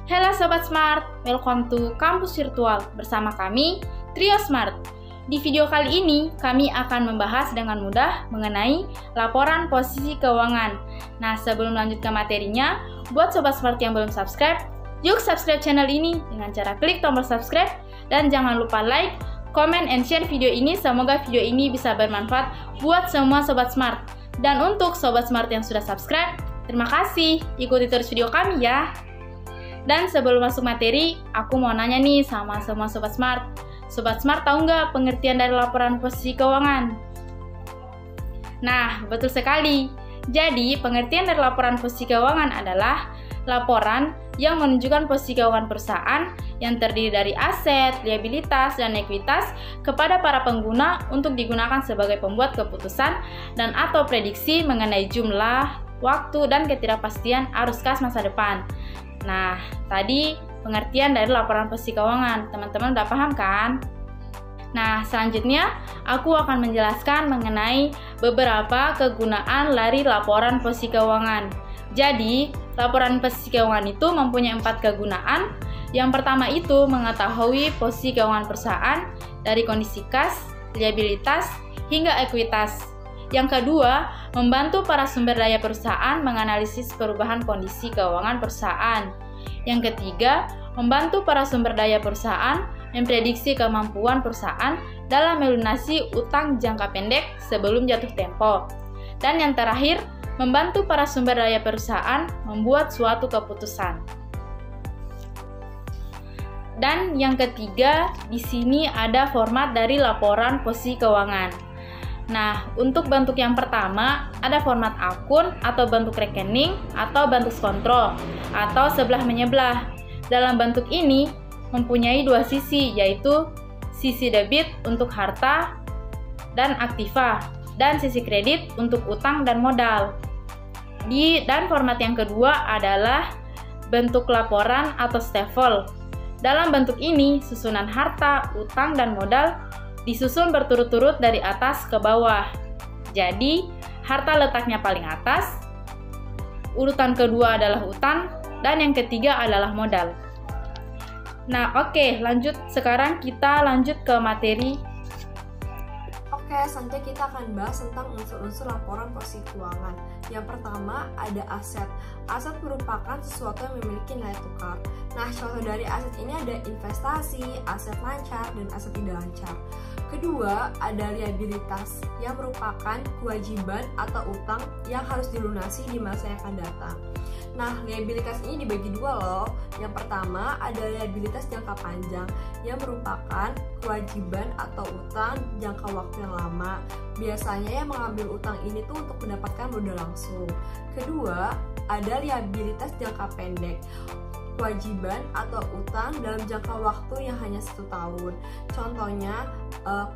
Halo Sobat Smart, welcome to Kampus Virtual bersama kami, Trio Smart. Di video kali ini, kami akan membahas dengan mudah mengenai laporan posisi keuangan. Nah, sebelum lanjut ke materinya, buat Sobat Smart yang belum subscribe, yuk subscribe channel ini dengan cara klik tombol subscribe, dan jangan lupa like, comment, and share video ini. Semoga video ini bisa bermanfaat buat semua Sobat Smart. Dan untuk Sobat Smart yang sudah subscribe, terima kasih, ikuti terus video kami ya. Dan sebelum masuk materi, aku mau nanya nih sama semua Sobat Smart. Sobat Smart tahu nggak pengertian dari laporan posisi keuangan? Nah, betul sekali. Jadi, pengertian dari laporan posisi keuangan adalah laporan yang menunjukkan posisi keuangan perusahaan yang terdiri dari aset, liabilitas, dan ekuitas kepada para pengguna untuk digunakan sebagai pembuat keputusan dan atau prediksi mengenai jumlah, waktu, dan ketidakpastian arus kas masa depan. Nah, tadi pengertian dari laporan posisi keuangan. Teman-teman udah paham kan? Nah, selanjutnya aku akan menjelaskan mengenai beberapa kegunaan dari laporan posisi keuangan. Jadi, laporan posisi keuangan itu mempunyai 4 kegunaan. Yang pertama itu mengetahui posisi keuangan perusahaan dari kondisi kas, liabilitas, hingga ekuitas. Yang kedua, membantu para sumber daya perusahaan menganalisis perubahan kondisi keuangan perusahaan. Yang ketiga, membantu para sumber daya perusahaan memprediksi kemampuan perusahaan dalam melunasi utang jangka pendek sebelum jatuh tempo. Dan yang terakhir, membantu para sumber daya perusahaan membuat suatu keputusan. Dan yang ketiga, di sini ada format dari laporan posisi keuangan. Nah, untuk bentuk yang pertama, ada format akun atau bentuk rekening atau bentuk kontrol atau sebelah menyebelah. Dalam bentuk ini mempunyai 2 sisi, yaitu sisi debit untuk harta dan aktiva, dan sisi kredit untuk utang dan modal. Dan format yang kedua adalah bentuk laporan atau stafel. Dalam bentuk ini, susunan harta, utang, dan modal disusun berturut-turut dari atas ke bawah. Jadi, harta letaknya paling atas, urutan kedua adalah utang, dan yang ketiga adalah modal. Nah, oke, lanjut. Sekarang kita lanjut ke materi. Oke, selanjutnya kita akan bahas tentang unsur-unsur laporan posisi keuangan. Yang pertama ada aset. Aset merupakan sesuatu yang memiliki nilai tukar. Nah, contoh dari aset ini ada investasi, aset lancar, dan aset tidak lancar. Kedua, ada liabilitas yang merupakan kewajiban atau utang yang harus dilunasi di masa yang akan datang. Nah, liabilitas ini dibagi 2 loh. Yang pertama ada liabilitas jangka panjang yang merupakan kewajiban atau utang jangka waktu yang lama. Biasanya yang mengambil utang ini tuh untuk mendapatkan modal langsung. Kedua, ada liabilitas jangka pendek, kewajiban atau utang dalam jangka waktu yang hanya 1 tahun. Contohnya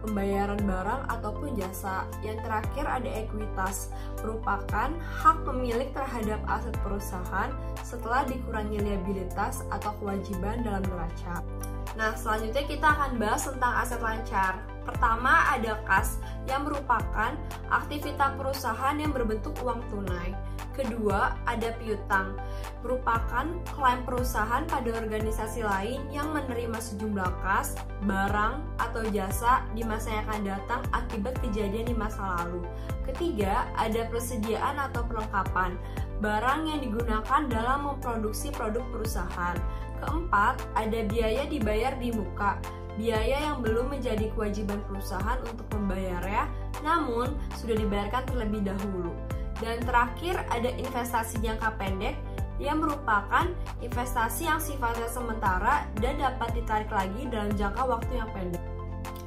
pembayaran barang ataupun jasa. Yang terakhir ada ekuitas, merupakan hak pemilik terhadap aset perusahaan setelah dikurangi liabilitas atau kewajiban dalam neraca. Nah, selanjutnya kita akan bahas tentang aset lancar. Pertama ada kas, yang merupakan aktivitas perusahaan yang berbentuk uang tunai. Kedua, ada piutang, merupakan klaim perusahaan pada organisasi lain yang menerima sejumlah kas, barang, atau jasa di masa yang akan datang akibat kejadian di masa lalu. Ketiga, ada persediaan atau perlengkapan, barang yang digunakan dalam memproduksi produk perusahaan. Keempat, ada biaya dibayar di muka, biaya yang belum menjadi kewajiban perusahaan untuk membayarnya, namun sudah dibayarkan terlebih dahulu. Dan terakhir ada investasi jangka pendek yang merupakan investasi yang sifatnya sementara dan dapat ditarik lagi dalam jangka waktu yang pendek.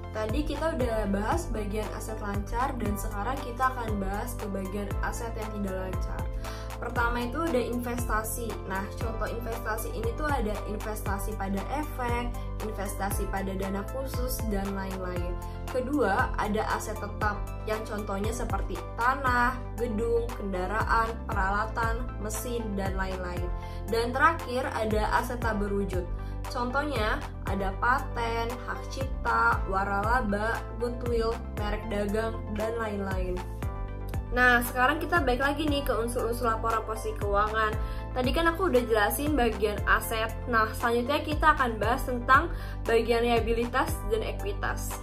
Tadi kita udah bahas bagian aset lancar dan sekarang kita akan bahas ke bagian aset yang tidak lancar. Pertama itu ada investasi. Nah, contoh investasi ini tuh ada investasi pada efek, investasi pada dana khusus, dan lain-lain. Kedua, ada aset tetap yang contohnya seperti tanah, gedung, kendaraan, peralatan, mesin, dan lain-lain. Dan terakhir ada aset tak berwujud. Contohnya ada paten, hak cipta, waralaba, goodwill, merek dagang, dan lain-lain. Nah, sekarang kita balik lagi nih ke unsur-unsur laporan posisi keuangan. Tadi kan aku udah jelasin bagian aset. Nah, selanjutnya kita akan bahas tentang bagian liabilitas dan ekuitas.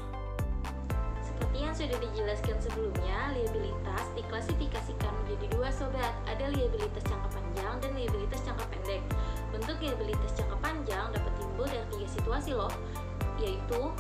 Seperti yang sudah dijelaskan sebelumnya, liabilitas diklasifikasikan menjadi dua sobat. Ada liabilitas jangka panjang dan liabilitas jangka pendek. Bentuk liabilitas jangka panjang dapat timbul dari 3 situasi loh, yaitu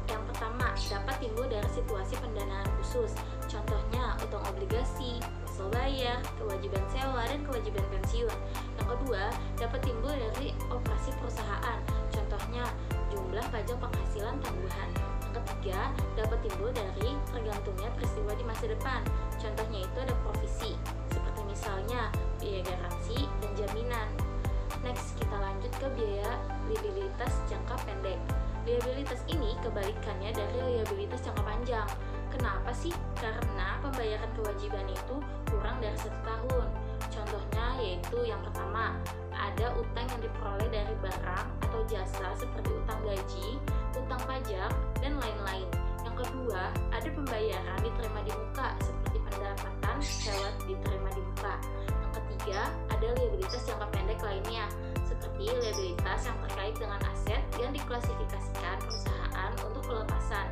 yang pertama, dapat timbul dari situasi pendanaan khusus. Contohnya, utang obligasi, hasil bayar, kewajiban sewa, dan kewajiban pensiun. Yang kedua, dapat timbul dari operasi perusahaan. Contohnya, jumlah pajak penghasilan tambahan. Yang ketiga, dapat timbul dari tergantungnya peristiwa di masa depan. Contohnya itu ada provisi, seperti misalnya biaya garansi dan jaminan. Next, kita lanjut ke biaya liabilitas jangka pendek. Liabilitas ini kebalikannya dari liabilitas jangka panjang. Kenapa sih? Karena pembayaran kewajiban itu kurang dari 1 tahun. Contohnya yaitu yang pertama, ada utang yang diperoleh dari barang atau jasa seperti utang gaji, utang pajak, dan lain-lain. Yang kedua, ada pembayaran diterima di muka seperti pendapatan lewat diterima di muka. Yang ketiga, ada liabilitas jangka pendek lainnya seperti liabilitas yang terkait dengan aset yang diklasifikasikan perusahaan untuk pelepasan.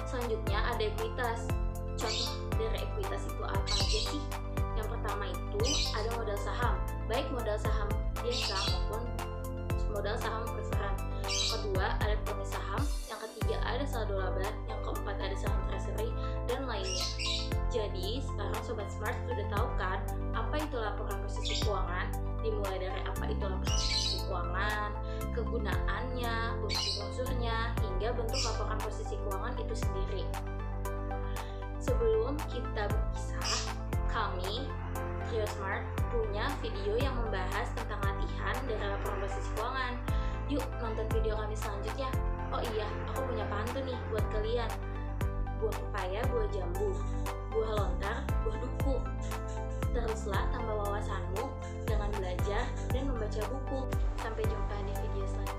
Selanjutnya ada ekuitas. Contoh dari ekuitas itu apa aja sih? Yang pertama itu ada modal saham, baik modal saham biasa maupun modal saham preferred. Yang kedua ada premi saham, yang ketiga ada saldo laba, yang keempat ada saham treasury, dan lainnya. Jadi sekarang Sobat Smart sudah tahu kan apa itu laporan posisi keuangan, dimulai dari apa itu laporan posisi keuangan, kegunaannya, unsur-unsurnya, hingga bentuk laporan posisi keuangan itu sendiri. Sebelum kita berpisah, kami Trio Smart punya video yang membahas tentang latihan dari laporan posisi keuangan. Yuk nonton video kami selanjutnya. Oh iya, aku punya pantun nih buat kalian. Buah pepaya, buah jambu, buah lontar, buah duku. Teruslah tambah wawasanmu dengan belajar dan membaca buku. Sampai jumpa di video selanjutnya.